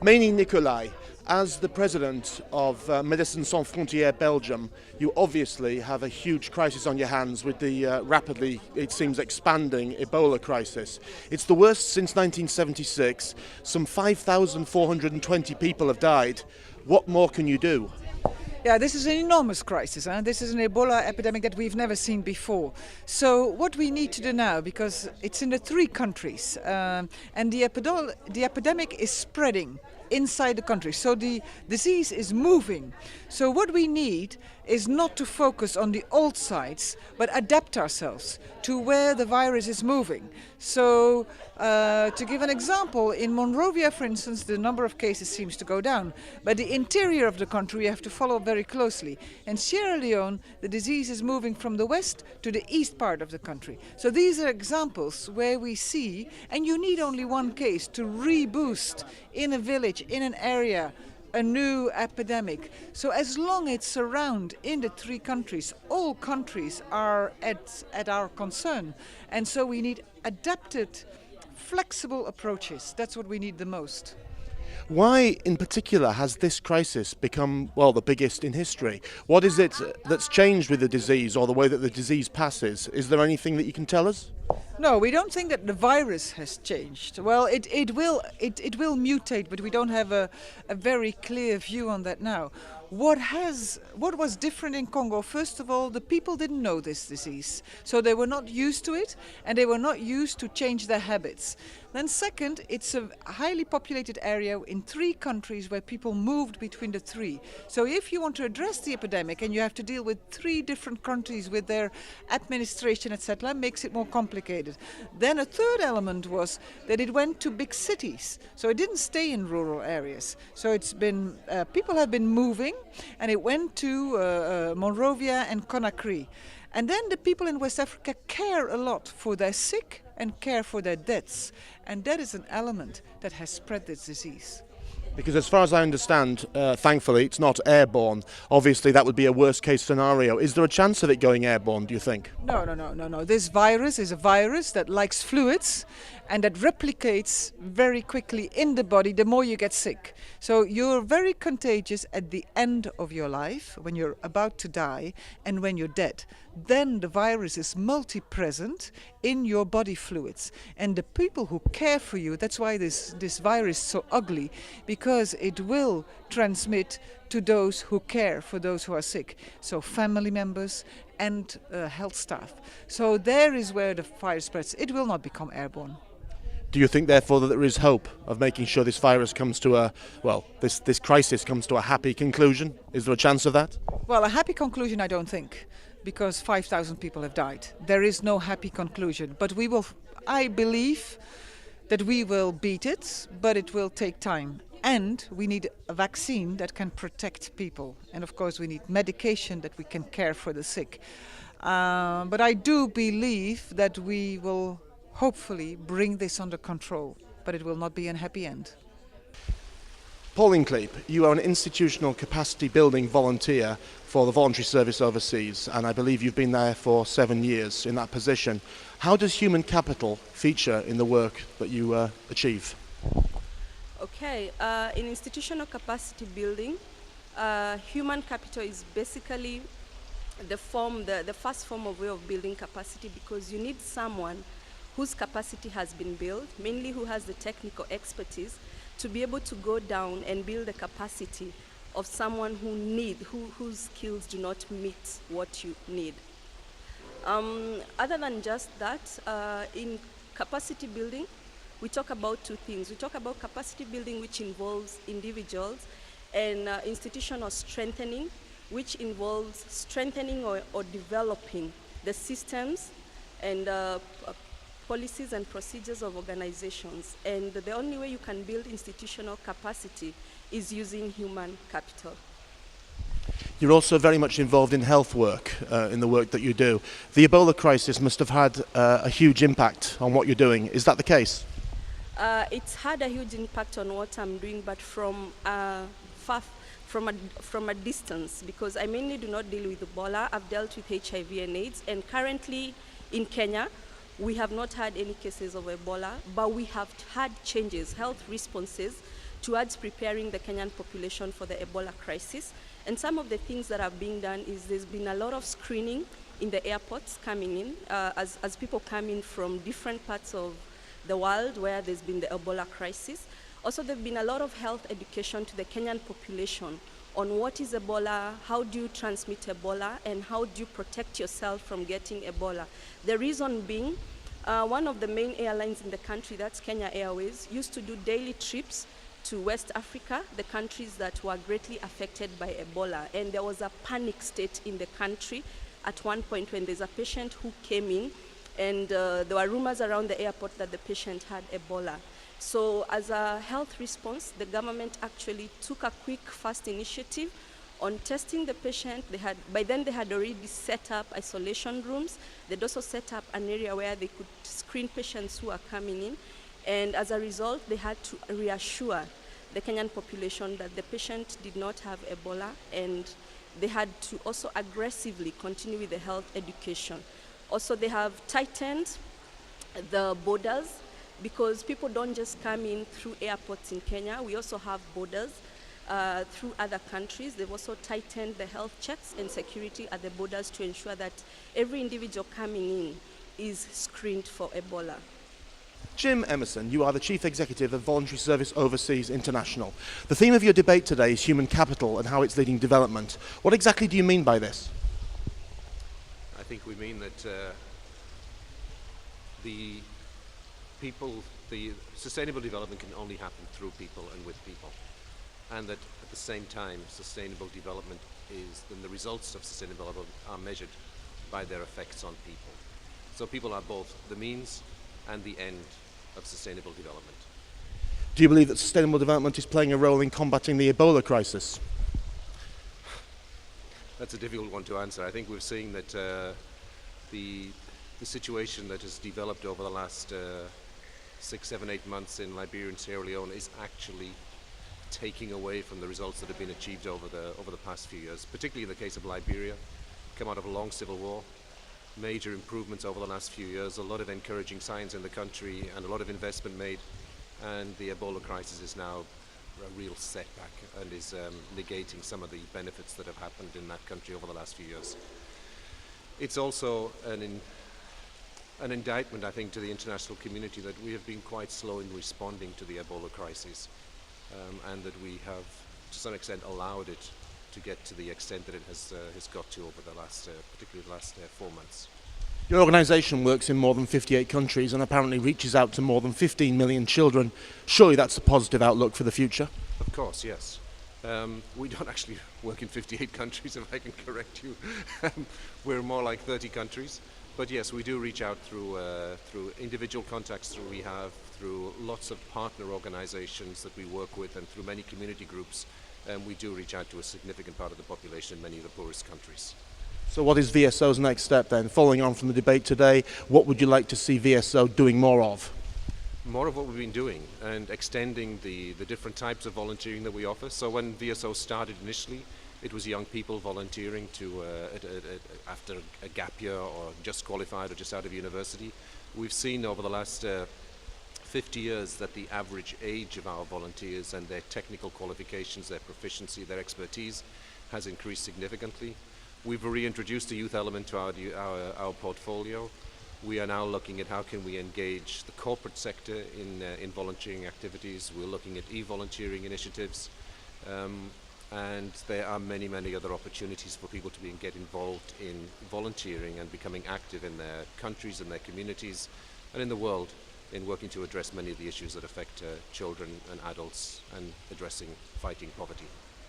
Meinie Nicolai, as the president of Médecins Sans Frontières Belgium, you obviously have a huge crisis on your hands with the rapidly, it seems, expanding Ebola crisis. It's the worst since 1976. Some 5,420 people have died. What more can you do? Yeah, this is an enormous crisis. This is an Ebola epidemic that we've never seen before. So what we need to do now, because it's in the three countries, and the epidemic is spreading inside the country. So the disease is moving. So what we need is not to focus on the old sites, but adapt ourselves to where the virus is moving. So to give an example, in Monrovia, for instance, the number of cases seems to go down. But the interior of the country we have to follow very closely. In Sierra Leone, the disease is moving from the west to the east part of the country. So these are examples where we see, and you need only one case to reboost in a village, in an area, a new epidemic. So as long as it's around in the three countries, all countries are at our concern. And so we need adapted, flexible approaches. That's what we need the most. Why, in particular, has this crisis become, well, the biggest in history? What is it that's changed with the disease or the way that the disease passes? Is there anything that you can tell us? No, we don't think that the virus has changed. Well, it will mutate, but we don't have a very clear view on that now. What was different in Congo? First of all, the people didn't know this disease, so they were not used to it, and they were not used to change their habits. Then second, it's a highly populated area in three countries where people moved between the three. So if you want to address the epidemic and you have to deal with three different countries with their administration, etc., makes it more complicated. Then a third element was that it went to big cities, so it didn't stay in rural areas. So it's been people have been moving, and it went to Monrovia and Conakry. And then the people in West Africa care a lot for their sick and care for their deaths. And that is an element that has spread this disease. Because as far as I understand, thankfully, it's not airborne. Obviously, that would be a worst-case scenario. Is there a chance of it going airborne, do you think? No. This virus is a virus that likes fluids and that replicates very quickly in the body the more you get sick. So you're very contagious at the end of your life, when you're about to die and when you're dead. Then the virus is multi-present in your body fluids. And the people who care for you, that's why this virus is so ugly, because it will transmit to those who care for those who are sick. So family members and health staff. So there is where the virus spreads. It will not become airborne. Do you think, therefore, that there is hope of making sure this virus comes to this crisis comes to a happy conclusion? Is there a chance of that? Well, a happy conclusion, I don't think, because 5,000 people have died. There is no happy conclusion, but I believe that we will beat it, but it will take time. And we need a vaccine that can protect people. And of course, we need medication that we can care for the sick. But I do believe that we will hopefully bring this under control, but it will not be a happy end. Pauline, you are an institutional capacity building volunteer for the Voluntary Service Overseas, and I believe you've been there for 7 years in that position. How does human capital feature in the work that you achieve? Okay, in institutional capacity building, human capital is basically the first form of way of building capacity, because you need someone whose capacity has been built, mainly who has the technical expertise, to be able to go down and build the capacity of someone whose skills do not meet what you need. Other than just that, in capacity building, we talk about two things. We talk about capacity building, which involves individuals, and institutional strengthening, which involves strengthening or developing the systems and policies and procedures of organizations. And the only way you can build institutional capacity is using human capital. You're also very much involved in health work, in the work that you do. The Ebola crisis must have had a huge impact on what you're doing. Is that the case? It's had a huge impact on what I'm doing, but from a distance, because I mainly do not deal with Ebola. I've dealt with HIV and AIDS, and currently in Kenya, we have not had any cases of Ebola, but we have had changes, health responses towards preparing the Kenyan population for the Ebola crisis. And some of the things that are being done is there's been a lot of screening in the airports coming in, as people come in from different parts of the world where there's been the Ebola crisis. Also, there's been a lot of health education to the Kenyan population on what is Ebola, how do you transmit Ebola, and how do you protect yourself from getting Ebola. The reason being, one of the main airlines in the country, that's Kenya Airways, used to do daily trips to West Africa, the countries that were greatly affected by Ebola. And there was a panic state in the country at one point when there's a patient who came in, and there were rumors around the airport that the patient had Ebola. So as a health response, the government actually took a quick, fast initiative on testing the patient. By then they had already set up isolation rooms. They'd also set up an area where they could screen patients who are coming in. And as a result, they had to reassure the Kenyan population that the patient did not have Ebola, and they had to also aggressively continue with the health education. Also, they have tightened the borders because people don't just come in through airports in Kenya. We also have borders through other countries. They've also tightened the health checks and security at the borders to ensure that every individual coming in is screened for Ebola. Jim Emerson, you are the Chief Executive of Voluntary Service Overseas International. The theme of your debate today is human capital and how it's leading development. What exactly do you mean by this? I think we mean that the sustainable development can only happen through people and with people. And that at the same time, sustainable development then the results of sustainable development are measured by their effects on people. So people are both the means and the end of sustainable development. Do you believe that sustainable development is playing a role in combating the Ebola crisis? That's a difficult one to answer. I think we've seen that the situation that has developed over the last 6, 7, 8 months in Liberia and Sierra Leone is actually taking away from the results that have been achieved over the past few years, particularly in the case of Liberia, come out of a long civil war. Major improvements over the last few years, a lot of encouraging signs in the country and a lot of investment made, and the Ebola crisis is now a real setback and is negating some of the benefits that have happened in that country over the last few years. It's also an indictment, I think, to the international community that we have been quite slow in responding to the Ebola crisis, and that we have, to some extent, allowed it to get to the extent that it has got to over the last, particularly the last 4 months. Your organisation works in more than 58 countries and apparently reaches out to more than 15 million children. Surely that's a positive outlook for the future? Of course, yes. We don't actually work in 58 countries, if I can correct you. We're more like 30 countries. But yes, we do reach out through individual contacts we have, through lots of partner organizations that we work with, and through many community groups. And we do reach out to a significant part of the population in many of the poorest countries. So what is VSO's next step then? Following on from the debate today, what would you like to see VSO doing more of? More of what we've been doing, and extending the different types of volunteering that we offer. So when VSO started initially, it was young people volunteering after a gap year or just qualified or just out of university. We've seen over the last 50 years that the average age of our volunteers and their technical qualifications, their proficiency, their expertise has increased significantly. We've reintroduced the youth element to our portfolio. We are now looking at how can we engage the corporate sector in volunteering activities. We're looking at e-volunteering initiatives. And there are many, many other opportunities for people to get involved in volunteering and becoming active in their countries and their communities and in the world, in working to address many of the issues that affect children and adults, and fighting poverty.